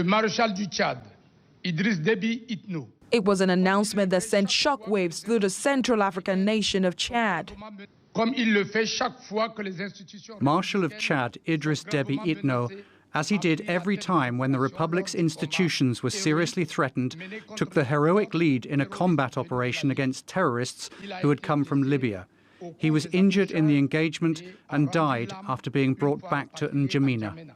le maréchal du Chad, Idriss Deby Itno. It was an announcement that sent shockwaves through the Central African nation of Chad. Marshal of Chad Idriss Deby Itno, as he did every time when the Republic's institutions were seriously threatened, took the heroic lead in a combat operation against terrorists who had come from Libya. He was injured in the engagement and died after being brought back to N'Djamena.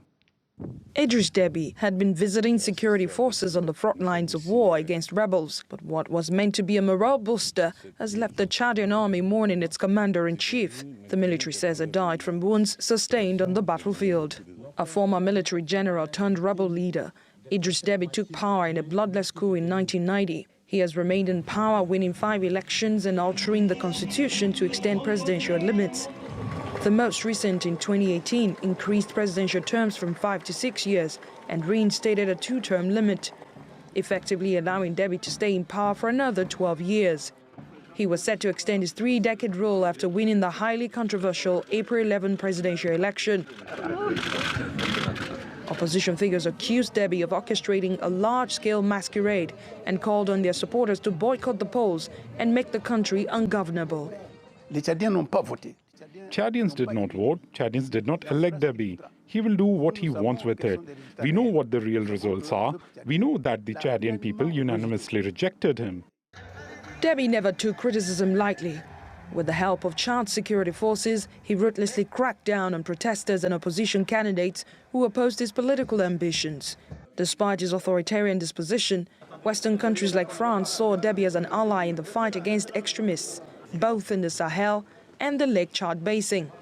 Idriss Deby had been visiting security forces on the front lines of war against rebels, but what was meant to be a morale booster has left the Chadian army mourning its commander-in-chief. The military says he died from wounds sustained on the battlefield. A former military general turned rebel leader, Idriss Deby took power in a bloodless coup in 1990. He has remained in power, winning 5 elections and altering the constitution to extend presidential limits. The most recent, in 2018, increased presidential terms from 5 to 6 years and reinstated a 2-term limit, effectively allowing Deby to stay in power for another 12 years. He was set to extend his 3-decade rule after winning the highly controversial April 11 presidential election. Opposition figures accused Deby of orchestrating a large-scale masquerade and called on their supporters to boycott the polls and make the country ungovernable. Chadians did not vote. Chadians did not elect Deby. He will do what he wants with it. We know what the real results are. We know that the Chadian people unanimously rejected him. Deby never took criticism lightly. With the help of Chad security forces, he ruthlessly cracked down on protesters and opposition candidates who opposed his political ambitions. Despite his authoritarian disposition, Western countries like France saw Deby as an ally in the fight against extremists, both in the Sahel and the Lake Chad Basin.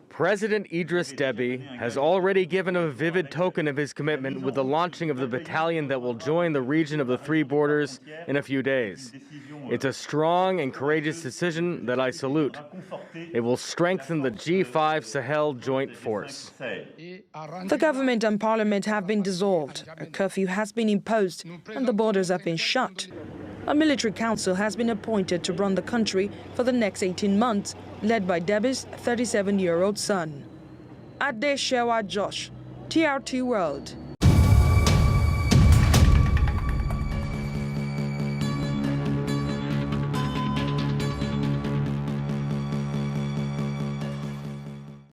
President Idriss Deby has already given a vivid token of his commitment with the launching of the battalion that will join the region of the 3 borders in a few days. It's a strong and courageous decision that I salute. It will strengthen the G5 Sahel Joint Force. The government and parliament have been dissolved, a curfew has been imposed, and the borders have been shut. A military council has been appointed to run the country for the next 18 months, led by Deby's 37-year-old son. Adeshewa Josh, TRT World.